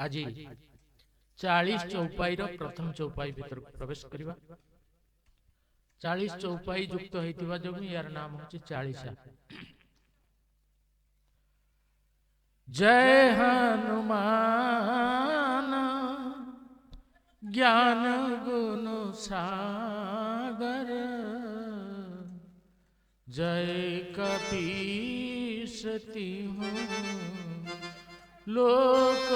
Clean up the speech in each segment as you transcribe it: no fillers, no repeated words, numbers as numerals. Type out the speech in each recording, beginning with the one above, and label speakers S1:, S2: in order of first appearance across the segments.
S1: आज 40 चौपाई प्रथम चौपाई भीतर प्रवेश करवा। 40 चौपाई युक्त होता जो यार नाम हूँ 40। जय हनुमान ज्ञान गुण सागर, जय कपीस तिहुँ लोक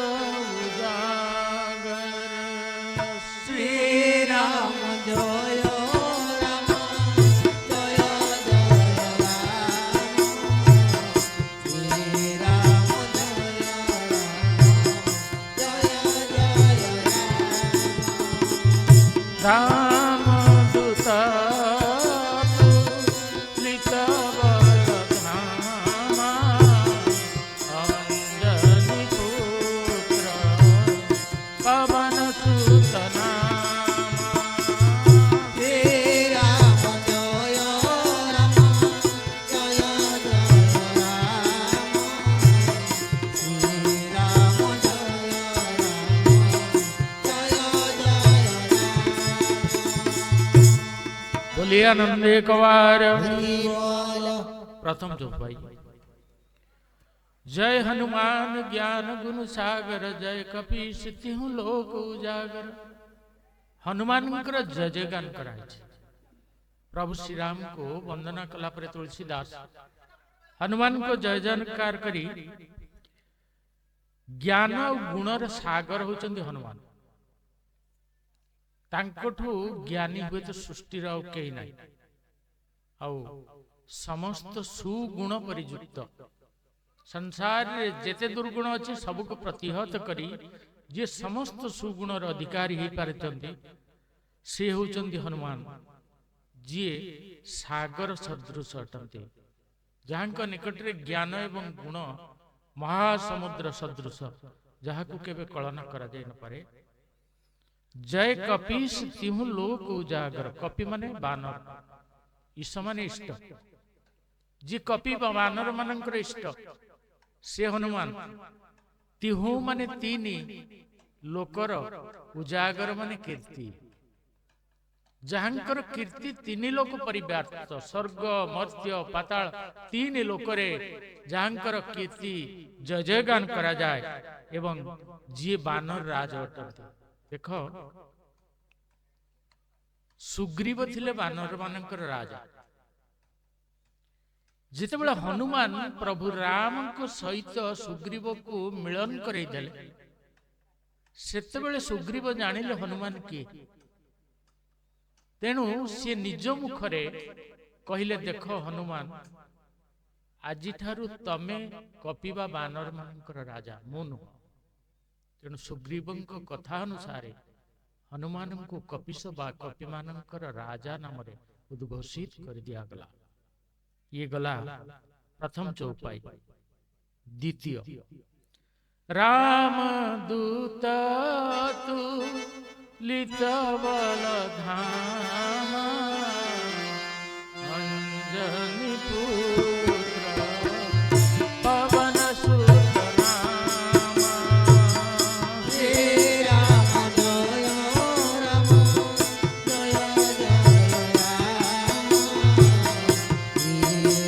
S1: उजागर।
S2: श्री राम जय
S1: राम दूत तुलित बल धामा, अंजनी पुत्र पवन सुत नामा।
S2: श्री राम जय राम जय जय राम, श्री राम जय
S1: बोलिए आनंद एक बार।
S2: हरि बोल।
S1: प्रथम चौपाई। जय हनुमान ज्ञान गुण सागर, जय कपीस तिहुँ लोक उजागर। हनुमान जय जय गान कराई। प्रभु श्री राम को वंदना कला पर तुलसीदास हनुमान को जय जयकार करी ज्ञान और गुणर सागर होचंदी हनुमान। तांकठू ज्ञानी हुए तो सृष्टि कहीं ना समस्त सुगुण परियुक्त संसार रे जेते दुर्गुण अच्छे सबको प्रतिहत करी जे समस्त सुगुणर अधिकारी हो पारिचंदी से होचंदी हनुमान, जी सागर सदृश अटंती, जहाँ निकट रे ज्ञान एवं गुण महासमुद्र सदृश, जहाँ को केबे कलना करा जाय न पारे। जय कपीस तिहुँ लोक उजागर। कपि माने बानर, ईश माने इष्ट, जी कपि बानर मानकर इष्ट से हनुमान। तिहुँ माने तीनी लोकर, उजागर माने कीर्ति, जहाँकर कीर्ति तीन लोक परिव्याप्त, स्वर्ग मर्त्य पाताल तीन लोकरे जहाँकर कीर्ति जय जय गान करा जाए एवं जी बानर राज अटंती। देख सुग्रीव थिले बानर मानकर राजा, जिते बड़े हनुमान प्रभु राम को सहित सुग्रीव को मिलन करई देले, सेते बड़े सुग्रीव जानिले हनुमान किए। तेणु सी निज मुखरे कहिले, देख हनुमान आज ठारू तमे कपिबा बानर मानकर राजा मु नुह। तेणु सुग्रीव कथा अनुसार हनुमान को कपिस बा कपि मानकर राजा नाम उद्घोषित कर दिया गला। ये गला प्रथम चौपाई। द्वितीय राम दूत तुलित बल धामा, अंजनी पुत्र पवन सुत नामा।
S2: श्री राम जय राम जय जय राम, श्री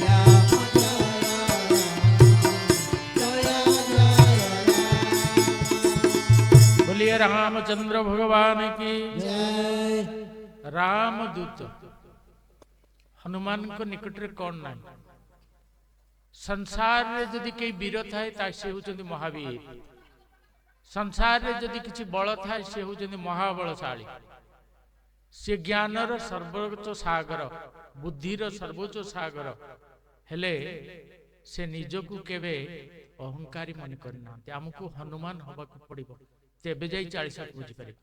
S2: राम जय राम।
S1: बोलिए रामचंद्र भगवान की
S2: जय।
S1: रामदूत हनुमान को निकट रे कौन ना संसार रे जदि कई वीर थाए ता से होचंदी महावीर, संसार रे जदि किछि बल थाए से होचंदी महाबलशाली। से ज्ञानर सर्वोच्च सागर, बुद्धिर सर्वोच्च सागर हेले से निजकु केबे अहंकारी मन करना। हमको हनुमान हवा को पड़िबो, तेबे जाई 40 बुझी पारे।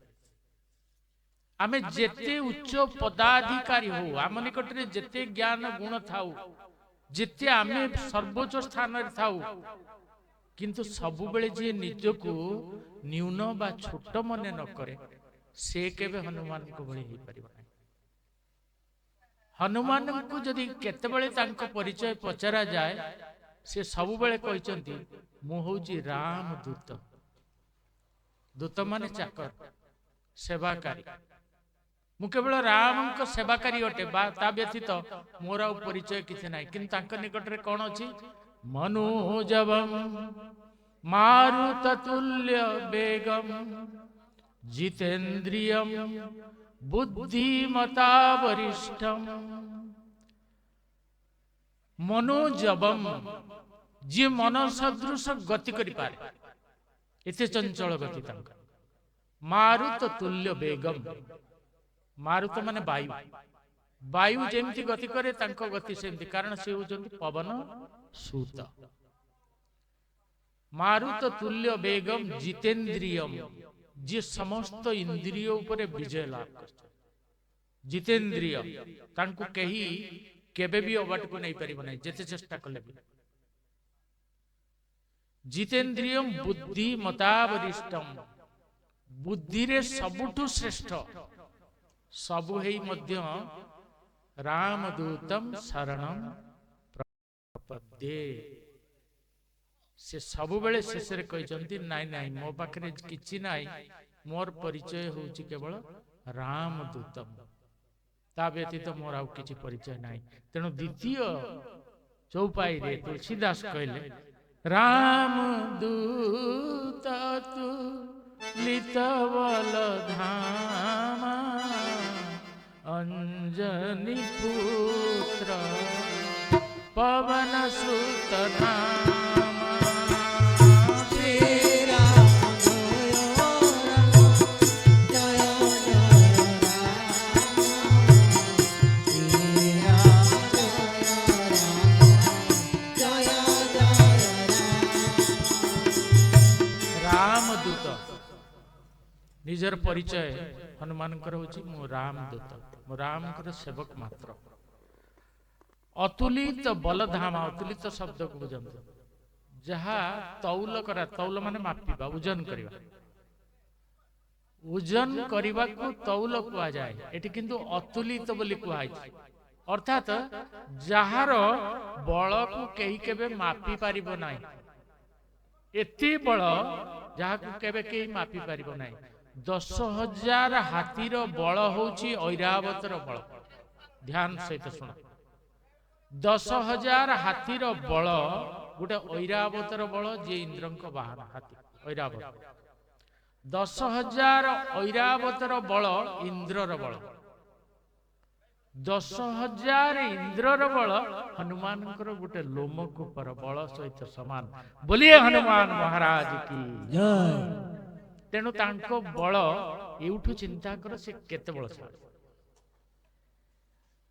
S1: आमे जेते उच्च पदाधिकारी हो, आम निकट रे जेते ज्ञान गुण थाउ, जेते आमे सर्वोच्च स्थान रे थाउ, किंतु सबु बेले जे निजकु न्यून बा छोट मने न करे से केबे हनुमान को भली हे परिबो नै। हनुमान को जदि केतेबेले तांको परिचय पचरा जाए, से सबु बेले कहिचंती मु होउची रामदूत। दूत माने चाकर सेवाकारी मु केवल राम को सेवाकारी अटे ता व्यतीत मोर आ परिचय किसी ना कि निकट में कौन अच्छी मनोजवम मारुततुल्य वेगम जितेन्द्रियम बुद्धिमता वरिष्ठम मनोजवम जी मन सदृश गति करि पारे एते चंचल गति तांका मारुत तुल्य वेगम मारुत माने वायु वायु जेमती गति करे तांको गति सेमती कारण से होचंती पवन सूत मारुत तुल्य वेगम जितेन्द्रियम जी समस्त इंद्रिय उपरे विजय लाभ करते जितेन्द्रिय तांको कही केबे भी अबाट को नहीं परिबो नहीं जेते चेष्टा कले भी जितेन्द्रियम बुद्धि मतावरिष्ठम बुद्धि रे सबुठु श्रेष्ठ सबु हेई मध्य रामदूतम शरणम प्रपद्ये से सबु बेले शेष रे कहचंती नाई नाई मो पाखरे किछि नाई मोर परिचय होउची केवल रामदूतम ता व्यतीत मोर आउ किछि परिचय नाई तेणु द्वितीय चौपाई रे तुलसीदास कहले रामदूत तु लितवल धामा अंजनी पुत्र पवन सुत नामा
S2: श्री राम जय राम जय जय राम श्री राम जय राम जय जय
S1: रामदूत निजर परिचय हनुमान होची मु रामदूत मु राम सेवक मात्र अतुलित बलधामा अतुलित शब्द को बुझंतु जहा तौल करा तौल माने मापिबा ओजन करिबा को तौल कुआ जाए एटी किंतु अतुलित बोली कुआई अर्थात जहार बल को केही केबे मापी पारिबो नाही एती बल जहा को केबे केही मापी पारिबो नाही 10,000 हाथीर बल होची ऐरावतर बल ध्यान सहित सुन 10,000 हाथीर बल गोटे ऐरावतर बल जे इंद्रंक वाहन हाथी ऐरावत 10,000 ऐरावतर बल इंद्रर बल 10,000 इंद्रर बल हनुमान गोटे लोमकूपर बल सहित समान बोलिए हनुमान महाराज की
S2: जय
S1: तेणु तांको बल एउठु चिंता कर से केते बलशाली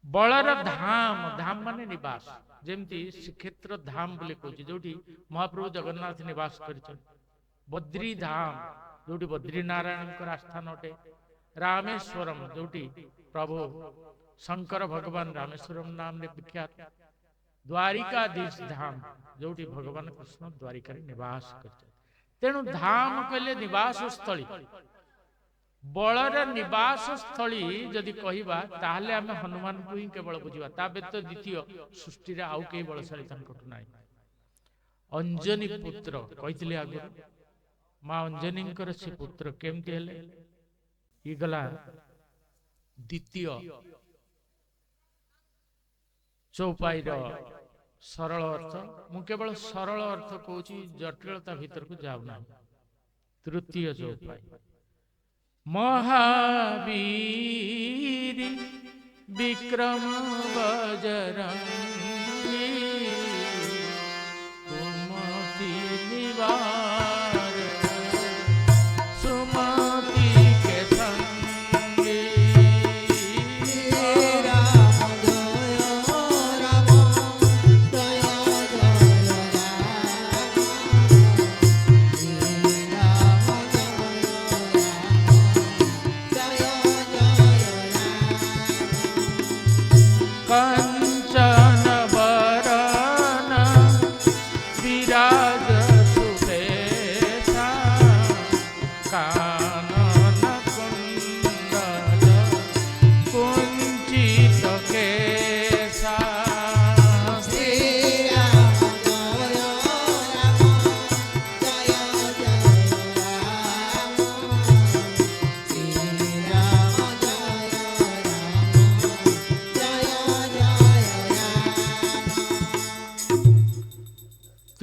S1: बलर धाम धाम माने निवास जेमती श्रीक्षेत्र धाम बोले कहूँ जोटी महाप्रभु जगन्नाथ निवास करिछन बद्री धाम जोटी बद्री नारायण आस्थान अटे रामेश्वरम जोटी प्रभु शंकर भगवान रामेश्वरम नाम ने विख्यात द्वारिकाधीश धाम जोटी भगवान कृष्ण द्वारिका निवास करछन तेणु धाम कहले निवास स्थली बलर निवास स्थली जदि कहिबा ताहले आमे हनुमान को ही केवल बुझिबा ता व्यतीत द्वितीय सृष्टि रे आउ केही बलशाली तांकट नाही अंजनी पुत्र कहितले आगु मां अंजनी से पुत्र केमती हेले ई गला द्वितीय चौपाई सरल अर्थ मु केवल सरल अर्थ कहूँ जटिलता भीतर को जाऊना तृतीय चौपाई महावीर विक्रम बजरंगी कुमति निवार सुमति के संगी
S2: राम जय राम जय
S1: कंचन वरण विराज सुबेद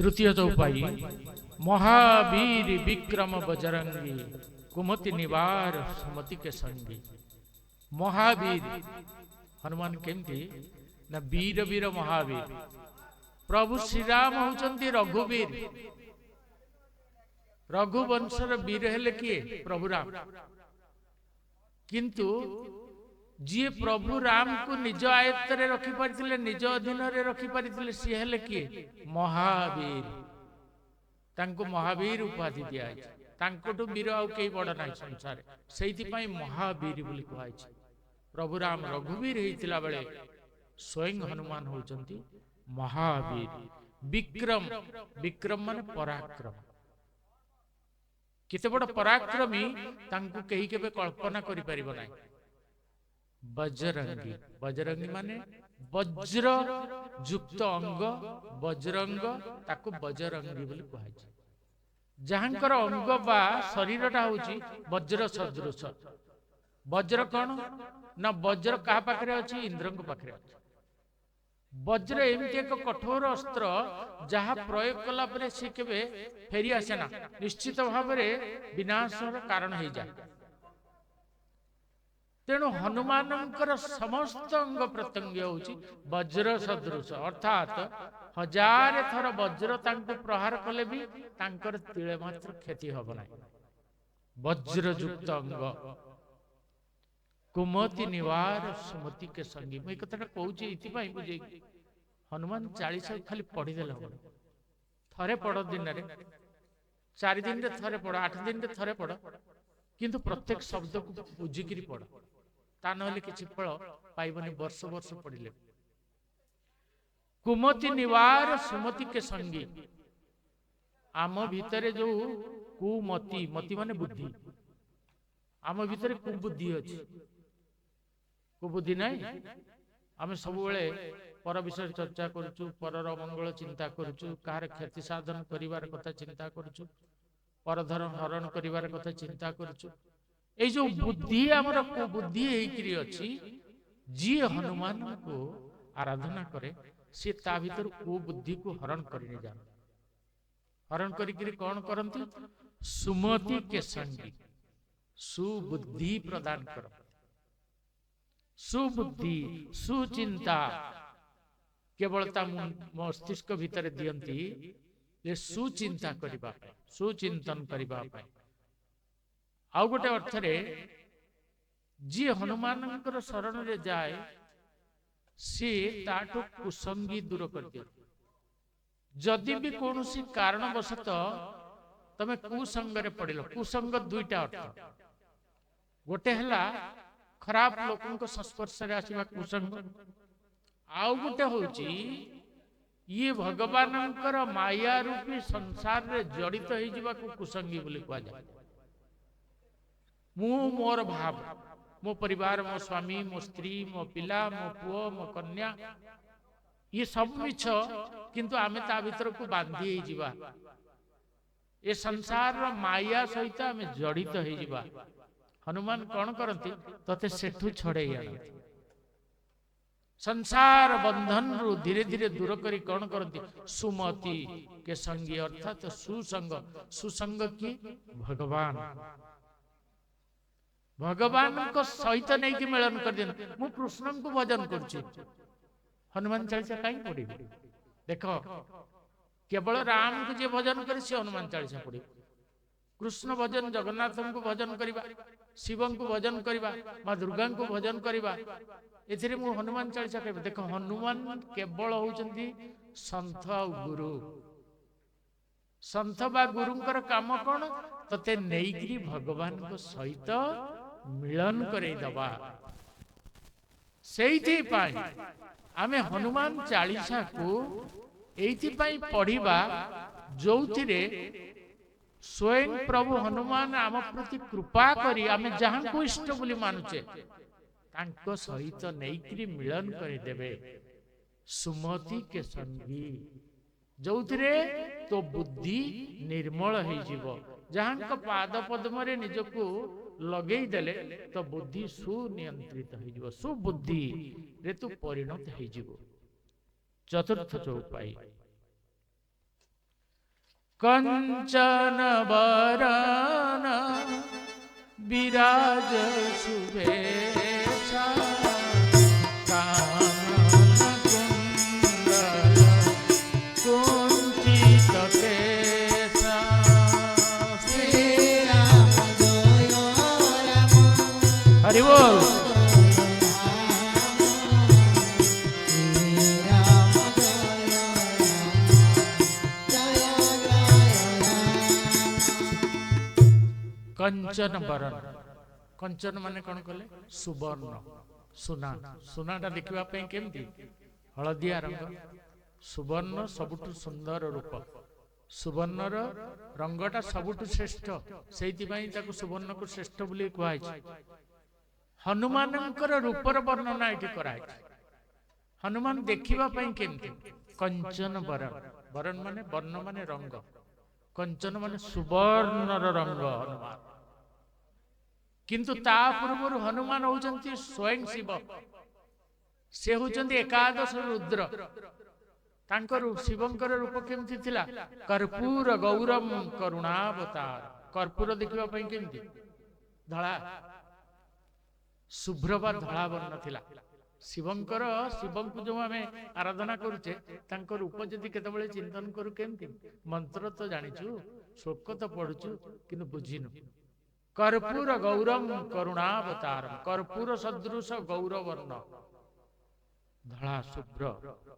S1: ତୃତୀୟ ଚଉପାଇ ମହାବୀର ବିକ୍ରମ ବଜରଙ୍ଗୀ କୁମତି ନିବାର ସୁମତି କେ ସଙ୍ଗୀ। ମହାବୀର ହନୁମାନ କେମିତି ନା ବୀର ବୀର ମହାବୀର। ପ୍ରଭୁ ଶ୍ରୀରାମ ହଉଛନ୍ତି ରଘୁବୀର। ରଘୁବଂଶର ବୀର ହେଲେ କିଏ? ପ୍ରଭୁ ରାମ। କିନ୍ତୁ ଯିଏ ପ୍ରଭୁ ରାମକୁ ନିଜ ଆୟତ୍ତରେ ରଖିପାରିଥିଲେ, ନିଜ ଅଧୀନରେ ରଖିପାରିଥିଲେ, ସିଏ ହେଲେ କିଏ? ମହାବୀର। ତାଙ୍କୁ ମହାବୀର ଉପାଧି ଦିଆଯାଇଛି। ତାଙ୍କଠୁ ବୀର ଆଉ କେହି ବଡ ନାହିଁ ସଂସାରରେ। ସେଇଥିପାଇଁ ମହାବୀର ବୋଲି କୁହାଯାଇଛି। ପ୍ରଭୁ ରାମ ରଘୁବୀର ହେଇଥିଲା ବେଳେ ସ୍ୱୟଂ ହନୁମାନ ହଉଛନ୍ତି ମହାବୀର। ବିକ୍ରମ, ବିକ୍ରମ ମାନେ ପରାକ୍ରମ। କେତେ ବଡ ପରାକ୍ରମୀ ତାଙ୍କୁ କେହି କେବେ କଳ୍ପନା କରିପାରିବ ନାହିଁ। ବଜରଙ୍ଗୀ, ବଜରଙ୍ଗୀ ମାନେ ବଜ୍ର ଯୁକ୍ତ ଅଙ୍ଗ, ବଜ୍ରଙ୍ଗ, ତାକୁ ବଜରଙ୍ଗୀ ବୋଲି କୁହାଯାଇଛି। ଯାହାଙ୍କର ଅଙ୍ଗ ବା ଶରୀରଟା ହଉଛି ବଜ୍ର ସଦୃଶ। ବଜ୍ର କଣ ନା ବଜ୍ର କାହା ପାଖରେ ଅଛି? ଇନ୍ଦ୍ରଙ୍କ ପାଖରେ ଅଛି। ବଜ୍ର ଏମିତି ଏକ କଠୋର ଅସ୍ତ୍ର ଯାହା ପ୍ରୟୋଗ କଲା ପରେ ସେ କେବେ ଫେରି ଆସେ ନା, ନିଶ୍ଚିତ ଭାବରେ ବିନାଶର କାରଣ ହେଇଯାଏ। ତେଣୁ ହନୁମାନଙ୍କର ସମସ୍ତ ଅଙ୍ଗ ପ୍ରତ୍ୟଙ୍ଗ ହଉଛି ବଜ୍ର ସଦୃଶ, ଅର୍ଥାତ 1000 ଥର ବଜ୍ର ତାଙ୍କୁ ପ୍ରହାର କଲେ ବି ତାଙ୍କର ତିଳେ ମାତ୍ର କ୍ଷତି ହବ ନାହିଁ। ବଜ୍ରଯୁକ୍ତ ଅଙ୍ଗ, କୁମତି ନିବାର ସୁମତି କେ ସଙ୍ଗୀ। ମୁଁ ଏ କଥାଟା କହୁଛି ଏଇଥିପାଇଁ ବୁଝେଇକି, ହନୁମାନ 40 ଖାଲି ପଢିଦେଲେ ହବ। ଥରେ ପଢ ଦିନରେ, 4 ଦିନରେ ଥରେ ପଢ, 8 ଦିନରେ ଥରେ ପଢ, କିନ୍ତୁ ପ୍ରତ୍ୟେକ ଶବ୍ଦକୁ ବୁଝିକିରି ପଢ। ତା ନହେଲେ କିଛି ଫଳ ପାଇବନି ବର୍ଷ ବର୍ଷ ପଢିଲେ। କୁମତି ନିବାର ସୁମତି କେ ସଙ୍ଗୀ। ଆମ ଭିତରେ ଯୋଉ କୁମତି, ମତି ମାନେ ବୁଦ୍ଧି, ଆମ ଭିତରେ କୁବୁଦ୍ଧି ଅଛି। କୁବୁଦ୍ଧି ନାହିଁ? ଆମେ ସବୁବେଳେ ପର ବିଷୟରେ ଚର୍ଚ୍ଚା କରୁଛୁ, ପରର ମଙ୍ଗଳ ଚିନ୍ତା କରୁଛୁ, କାହାର କ୍ଷତି ସାଧନ କରିବାର କଥା ଚିନ୍ତା କରୁଛୁ, ପରଧର ହରଣ କରିବାର କଥା ଚିନ୍ତା କରୁଛୁ। ଏଇ ଯୋଉ ବୁଦ୍ଧି ଆମର କୁବୁଦ୍ଧି ହେଇକିରି ଅଛି, ଯିଏ ହନୁମାନଙ୍କୁ ଆରାଧନା କରେ ସିଏ ତା ଭିତରୁ କୁବୁଦ୍ଧିକୁ ହରଣ କରି ନେଇଯାଆନ୍ତି। ହରଣ କରିକିରି କଣ କରନ୍ତି? ସୁମତି କେ ସଙ୍ଗୀ, ସୁବୁଦ୍ଧି ପ୍ରଦାନ କରନ୍ତି। ସୁବୁଦ୍ଧି, ସୁଚିନ୍ତା କେବଳ ତା ମସ୍ତିଷ୍କ ଭିତରେ ଦିଅନ୍ତି ଯେ ସୁଚିନ୍ତା କରିବା ପାଇଁ, ସୁଚିନ୍ତନ କରିବା ପାଇଁ। ଆଉ ଗୋଟେ ଅର୍ଥରେ ଯିଏ ହନୁମାନଙ୍କର ଶରଣରେ ଯାଏ ସିଏ ତାଠୁ କୁସଙ୍ଗୀ ଦୂର କରିଦିଅନ୍ତି। ଯଦି ବି କୌଣସି କାରଣବଶତଃ ତମେ କୁସଙ୍ଗରେ ପଡ଼ିଲ, କୁସଙ୍ଗ ଦୁଇଟା ଅର୍ଥ। ଗୋଟେ ହେଲା ଖରାପ ଲୋକଙ୍କ ସଂସ୍ପର୍ଶରେ ଆସିବା କୁସଙ୍ଗ, ଆଉ ଗୋଟେ ହଉଛି ଇଏ ଭଗବାନଙ୍କର ମାୟା ରୂପୀ ସଂସାରରେ ଜଡ଼ିତ ହେଇଯିବାକୁ କୁସଙ୍ଗୀ ବୋଲି କୁହାଯାଏ। ମୁଁ ମୋର ଭାବ, ମୋ ପରିବାର, ମୋ ସ୍ୱାମୀ, ମୋ ସ୍ତ୍ରୀ, ମୋ ପିଲା, ମୋ ପୁଅ, ମୋ କନ୍ୟା, ଇଏ ସବୁ ମିଛ, କିନ୍ତୁ ଆମେ ତା ଭିତରକୁ ବାନ୍ଧି ହେଇଯିବା। ଏ ସଂସାରର ମାୟା ସହିତ ଆମେ ଜଡ଼ିତ ହେଇଯିବା। ହନୁମାନ କଣ କରନ୍ତି? ତତେ ସେଠୁ ଛଡେଇ ଆଣନ୍ତି। ସଂସାର ବନ୍ଧନରୁ ଧୀରେ ଧୀରେ ଦୂର କରି କଣ କରନ୍ତି? ସୁମତି କେ ସଙ୍ଗୀ, ଅର୍ଥାତ ସୁସଙ୍ଗ। ସୁସଙ୍ଗ କିଏ? ଭଗବାନ। ଭଗବାନଙ୍କ ସହିତ ନେଇକି ମିଳନ କରିଦିଅନ୍ତି। ମୁଁ କୃଷ୍ଣଙ୍କୁ ଭଜନ କରୁଛି, ହନୁମାନ ଚାଳିଶା କାହିଁକି ପଢିବି? ଦେଖ, କେବଳ ରାମକୁ ଯିଏ ଭଜନ କରେ ସେ ହନୁମାନ ଚାଳିଶା ପଢିବ। କୃଷ୍ଣ ଭଜନ, ଜଗନ୍ନାଥଙ୍କୁ ଭଜନ କରିବା, ଶିବଙ୍କୁ ଭଜନ କରିବା, ମା ଦୁର୍ଗାଙ୍କୁ ଭଜନ କରିବା, ଏଥିରେ ମୁଁ ହନୁମାନ ଚାଳିଶା କହିବି। ଦେଖ, ହନୁମାନ କେବଳ ହଉଛନ୍ତି ସନ୍ଥ ଆଉ ଗୁରୁ। ସନ୍ଥ ବା ଗୁରୁଙ୍କର କାମ କଣ? ତତେ ନେଇକିରି ଭଗବାନଙ୍କ ସହିତ ମିଳନ କରେଇଦବା। ସେଇଥିପାଇଁ ଆମେ ହନୁମାନ ଚାଳିଶାକୁ ଏଇଥିପାଇଁ ପଢିବା, ଯୋଉଥିରେ ସ୍ୱୟଂ ପ୍ରଭୁ ହନୁମାନ ଆମ ପ୍ରତି କୃପା କରି ଆମେ ଯାହାଙ୍କୁ ଇଷ୍ଟ ବୋଲି ମାନୁଛେ ତାଙ୍କ ସହିତ ନେଇକିରି ମିଳନ କରିଦେବେ। ସୁମତି କେ ସଙ୍ଗୀ, ଯୋଉଥିରେ ତୋ ବୁଦ୍ଧି ନିର୍ମଳ ହେଇଯିବ। ଯାହାଙ୍କ ପାଦ ପଦ୍ମରେ ନିଜକୁ ଲଗେଇ ଦେଲେ ତ ବୁଦ୍ଧି ସୁନିୟନ୍ତ୍ରିତ ହେଇଯିବ, ସୁବୁଦ୍ଧିରେ ତୁ ପରିଣତ ହେଇଯିବ। ଚତୁର୍ଥ ଚଉପାଇ कंचन बरन विराज सुबेशा कानन कुंडल कुंचित केसा।
S2: श्री राम जय राम
S1: हरि बोल।
S2: श्री राम जय
S1: कंचन बरन, कंचन माने कौन कले? सुवर्ण, सुना। सुनाटा देखा केमती? हलदिया रंग। सुवर्ण सबुठ सुंदर रूप। सुवर्णर रंगटा सबुठ श्रेष्ठ, से सुवर्ण को श्रेष्ठ बोली कहुई। हनुमानंकर रूपर वर्णना ये कराई। हनुमान देखा केमती? कंचन बरन। बरन माने वर्ण माने रंग, कंचन माने सुवर्णर रंग हनुमान। किंतु ता पूर्व हनुमान होउचंती स्वयं शिव। से होउचंती एकादश रुद्र। तांकर शिवंकर रूप केमती थिला? कर्पूर गौरम करुणावतार। कर्पूर देखिबा पई केमती? धळा, शुभ्र बा धळा वर्ण थिला। शिवंकर, शिवंकु जो आमे आराधना करूचे, तांकर रूप जदि केतेबेले चिंतन करू केमती? मंत्र तो जानिछु, श्लोक तो पढुछु, किंतु बुझिनु। कर्पूर गौरम करुणावतारम। कर्पूर सदृश गौर वर्ण, धळा शुभ्र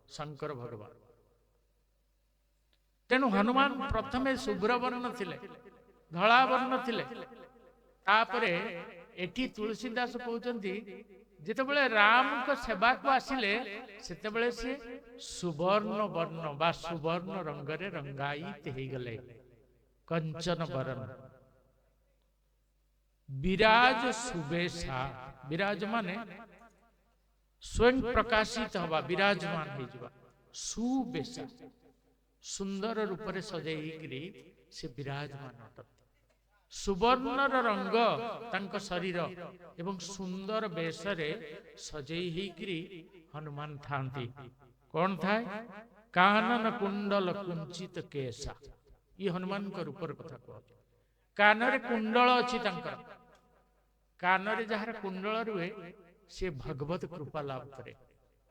S1: शंकर भगवान। तेणु हनुमान प्रथमे शुभ्र वर्ण थिले, धळा वर्ण थिले। तापरे एठी तुलसीदास कहउचंती जेतेबेले राम को सेवा को आसिले, सेतेबेले से सुवर्ण वर्ण बा सुवर्ण रंगरे रंगायित हे गले। कंचन बरन विराज सुबेशा। विराज माने स्वयं प्रकाशित हवा, विराजमान हो जावा। सुबेशा सुंदर रूप से सजाई से विराजमान अटत। सुवर्णर रंग तांको शरीर एवं सुंदर बेशरे सजई होकरी हनुमान थांती। कौन थाए? कानन कुंडल कुंचित केसा। ये हनुमान को रूपर कथा कह। कानरे कुंडल अच्छी तांकर। कानरे जहार कुंडल रुए से भगवत कृपा लाभ करे,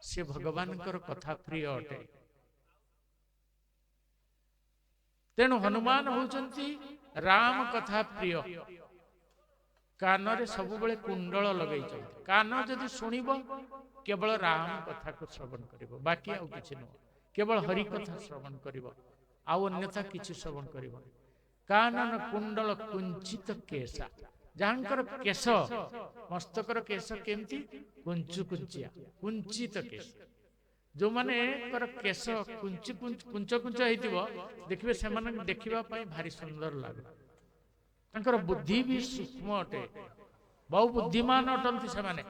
S1: से भगवान कथा प्रिय अटे। तेणु हनुमान होउचंती राम कथा प्रिय। कानरे सबुबेले कुंडल लगई। कान जदि सुनिब केवल राम कथा को श्रवण करिब, बाकी आउ किछि न। केवल हरि कथा श्रवण करिब, आउ अन्यथा किछि श्रवण करिब। कानन कुंडल कुंचित केसा। जहांकर केश, मस्तकर केश केमती? कुंचु कुंचिया, कुंचित केश। जो माने कर केश कुंच कुंच हेतिबो, देखिबे से माने देखिबा पई भारी सुंदर लागे। तांकर बुद्धि भी सूक्ष्म अटे, बहु बुद्धिमान अटंती से माने।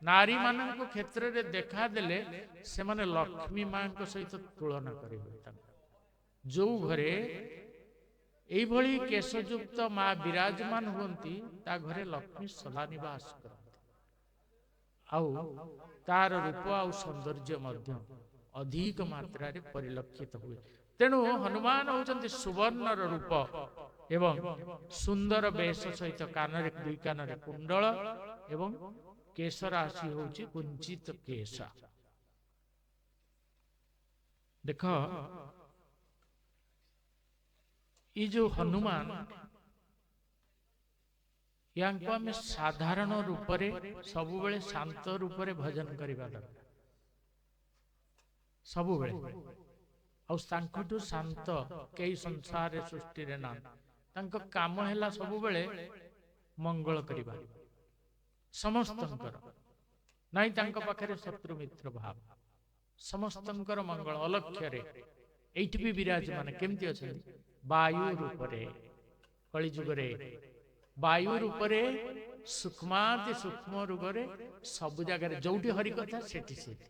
S1: नारी मानन को क्षेत्र रे देखा देले से माने लक्ष्मी मां को सहित तुलना करिबे। जो घरे एई भली केशयुक्त मां विराजमान हुंती, ता घरे लक्ष्मी सदा निवास करती। आउ तार रूप आउ सौंदर्य मध्य अधिक मात्रा रे परिलक्षित हुए। तेणु हनुमान होचंती सुवर्णर रूप एवं सुंदर वेश सहित कानरे दुई कानरे कुंडल एवं केश राशि होची कुंचित केशा। देख ये जो हनुमान यांको आमे साधारण रूप रे सबुबेले शांत रूप रे भजन करिबा दरकार। सबुबेले आउ तांकठु शांत केई संसार रे सृष्टि रे ना। तांको काम हैला सबुबेले मंगल करिबा समस्तंकर, नाई तांको पाखरे शत्रु मित्र भाव। समस्तंकर मंगल अलक्ष्य रे एइठ भी विराजमान केमती अछंती? वायु रूप रे। कलि जुग रे वायु रूप रे सूक्ष्माति सूक्ष्म रूप रे सब जगह रे जोठी हरि कथा सेठी सेठी।